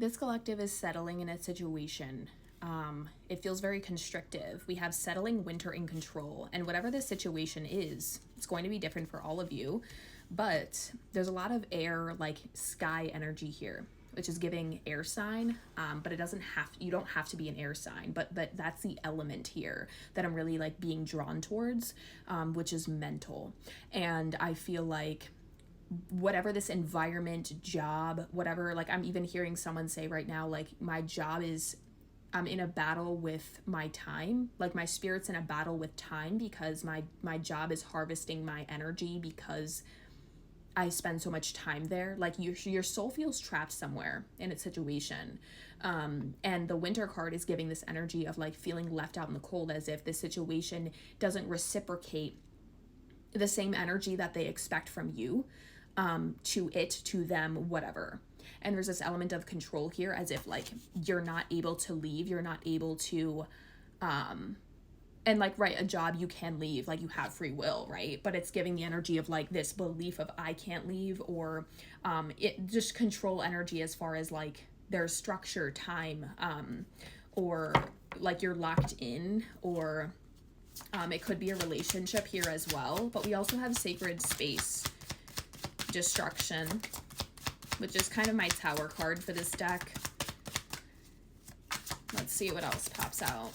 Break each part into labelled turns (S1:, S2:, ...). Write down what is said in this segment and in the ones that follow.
S1: This collective is settling in a situation. It feels very constrictive. We have settling, winter, in control. And whatever this situation is, it's going to be different for all of you. But there's a lot of air, like sky energy here, which is giving air sign. But it doesn't have, you don't have to be an air sign. But that's the element here that I'm really like being drawn towards, which is mental. And I feel like whatever this environment, job, whatever, like I'm even hearing someone say right now, like my job is, I'm in a battle with my time, like my spirit's in a battle with time because my job is harvesting my energy because I spend so much time there. Like your soul feels trapped somewhere in its situation. And the winter card is giving this energy of like feeling left out in the cold, as if this situation doesn't reciprocate the same energy that they expect from you, to them, whatever. And there's this element of control here, as if like you're not able to leave, you're not able to, and like, right, a job you can leave, like you have free will, right? But it's giving the energy of like this belief of I can't leave, or it just control energy as far as like there's structure, time, or like you're locked in, or it could be a relationship here as well. But we also have sacred space, destruction, which is kind of my tower card for this deck. Let's see what else pops out.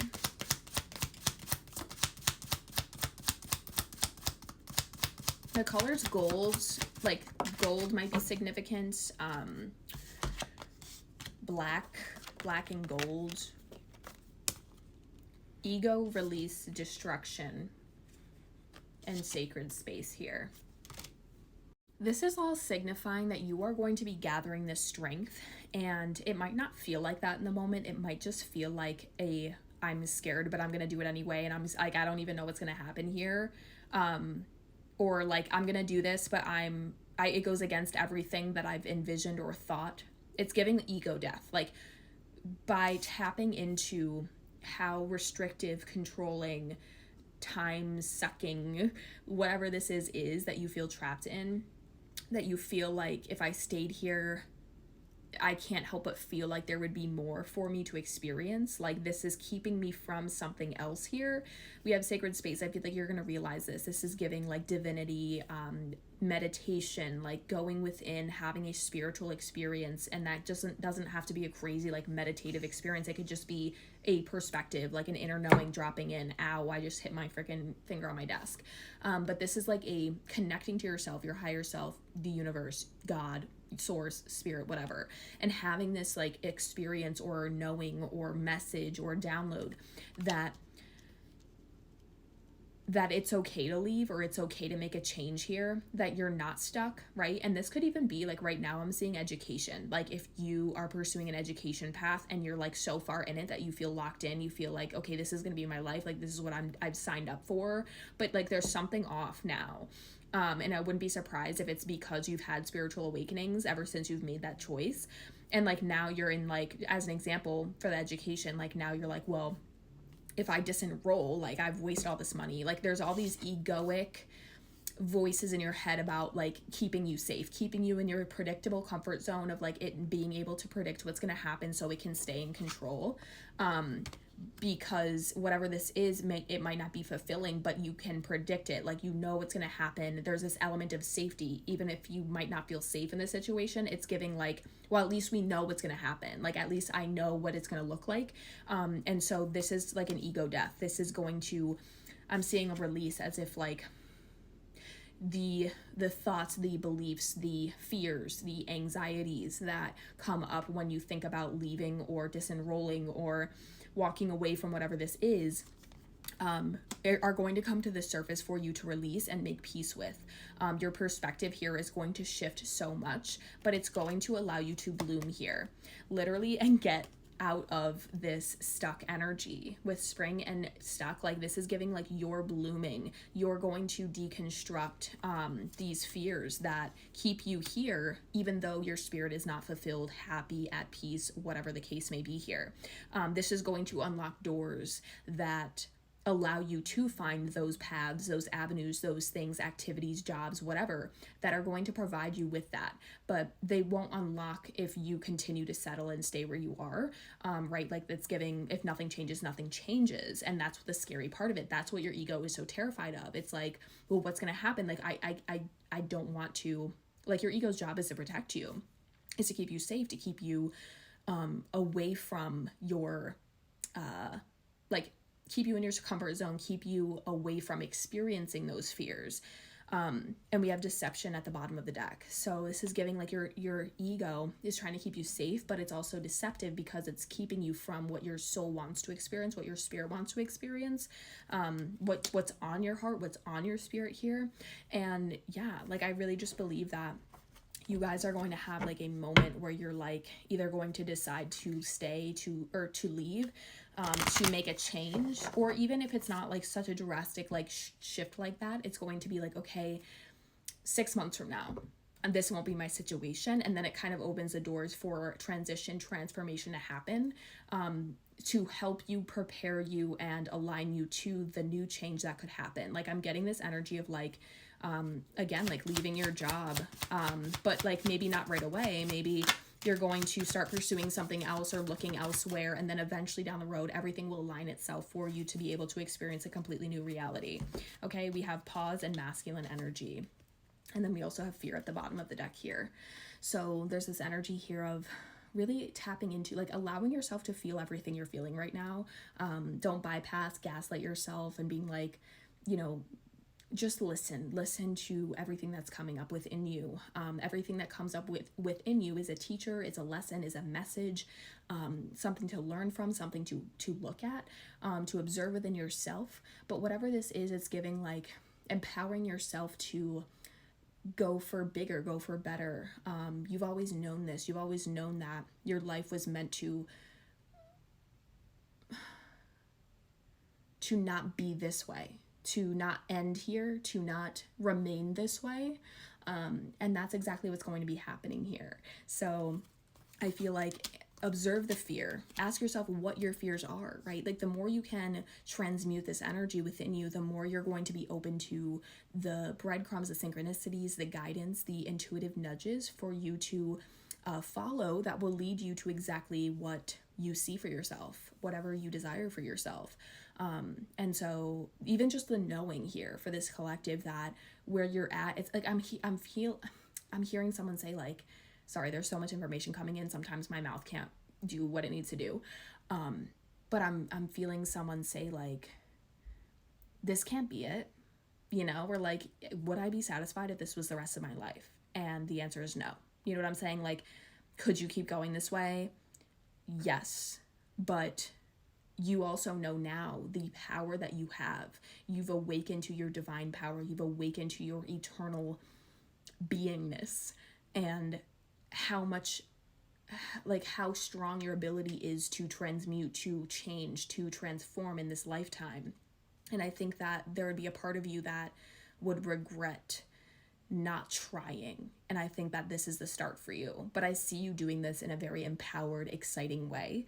S1: The color's gold, like gold might be significant. Black and gold. Ego, release, destruction, and sacred space here. This is all signifying that you are going to be gathering this strength, and it might not feel like that in the moment. It might just feel like I'm scared, but I'm going to do it anyway, and I'm like, I don't even know what's going to happen here. Or like, I'm going to do this, but it goes against everything that I've envisioned or thought. It's giving ego death. Like, by tapping into how restrictive, controlling, time sucking, whatever this is that you feel trapped in, that you feel like if I stayed here, I can't help but feel like there would be more for me to experience. Like, this is keeping me from something else here. We have sacred space. I feel like you're going to realize this. This is giving like divinity, meditation, like going within, having a spiritual experience. And that doesn't have to be a crazy like meditative experience. It could just be a perspective, like an inner knowing dropping in. Ow, I just hit my freaking finger on my desk. But this is like a connecting to yourself, your higher self, the universe, God, source, spirit, whatever, and having this like experience or knowing or message or download that it's okay to leave, or it's okay to make a change here, that you're not stuck, right? And this could even be like right now I'm seeing education. Like if you are pursuing an education path and you're like so far in it that you feel locked in, you feel like, okay, this is going to be my life, like this is what I've signed up for, but like there's something off now. And I wouldn't be surprised if it's because you've had spiritual awakenings ever since you've made that choice. And like now you're in, like, as an example for the education, like now you're like, well, if I disenroll, like I've wasted all this money. Like there's all these egoic voices in your head about like keeping you safe, keeping you in your predictable comfort zone of like it being able to predict what's going to happen so it can stay in control. Because whatever this is, it might not be fulfilling, but you can predict it. Like, you know what's going to happen. There's this element of safety. Even if you might not feel safe in this situation, it's giving like, well, at least we know what's going to happen. Like, at least I know what it's going to look like. And so this is like an ego death. This is going to, I'm seeing a release, as if like the thoughts, the beliefs, the fears, the anxieties that come up when you think about leaving or disenrolling or walking away from whatever this is, are going to come to the surface for you to release and make peace with. Your perspective here is going to shift so much, but it's going to allow you to bloom here, literally, and get out of this stuck energy. With spring and stuck, like this is giving like you're blooming. You're going to deconstruct these fears that keep you here, even though your spirit is not fulfilled, happy, at peace, whatever the case may be here. This is going to unlock doors that allow you to find those paths, those avenues, those things, activities, jobs, whatever, that are going to provide you with that. But they won't unlock if you continue to settle and stay where you are, right? Like that's giving, if nothing changes, nothing changes. And that's the scary part of it. That's what your ego is so terrified of. It's like, well, what's going to happen? Like, I don't want to, like your ego's job is to protect you, is to keep you safe, to keep you away from your, like, keep you in your comfort zone, keep you away from experiencing those fears. And we have deception at the bottom of the deck. So this is giving like your ego is trying to keep you safe, but it's also deceptive because it's keeping you from what your soul wants to experience, what your spirit wants to experience, what's on your heart, what's on your spirit here. And yeah, like I really just believe that you guys are going to have like a moment where you're like either going to decide to stay or to leave, to make a change, or even if it's not like such a drastic like shift like that, it's going to be like, okay, 6 months from now, and this won't be my situation. And then it kind of opens the doors for transformation to happen, to help you, prepare you, and align you to the new change that could happen. Like I'm getting this energy of like, again, like leaving your job, but like maybe not right away. Maybe you're going to start pursuing something else or looking elsewhere, and then eventually down the road, everything will align itself for you to be able to experience a completely new reality. Okay, we have pause and masculine energy. And then we also have fear at the bottom of the deck here. So there's this energy here of really tapping into, like allowing yourself to feel everything you're feeling right now. Don't bypass, gaslight yourself and being like, you know, just listen to everything that's coming up within you. Everything that comes up within you is a teacher, is a lesson, is a message, something to learn from, something to look at, to observe within yourself. But whatever this is, it's giving like empowering yourself to go for bigger, go for better. You've always known this. You've always known that your life was meant to not be this way, to not end here, to not remain this way. And that's exactly what's going to be happening here. So I feel like observe the fear, ask yourself what your fears are, right? Like the more you can transmute this energy within you, the more you're going to be open to the breadcrumbs, the synchronicities, the guidance, the intuitive nudges for you to follow that will lead you to exactly what you see for yourself, whatever you desire for yourself. And so even just the knowing here for this collective that where you're at, it's like I'm hearing someone say like, sorry, there's so much information coming in. Sometimes my mouth can't do what it needs to do. But I'm feeling someone say like, this can't be it. You know, or like, would I be satisfied if this was the rest of my life? And the answer is no. You know what I'm saying? Like, could you keep going this way? Yes. But you also know now the power that you have. You've awakened to your divine power. You've awakened to your eternal beingness, and how much, like how strong your ability is to transmute, to change, to transform in this lifetime. And I think that there would be a part of you that would regret not trying. And I think that this is the start for you. But I see you doing this in a very empowered, exciting way.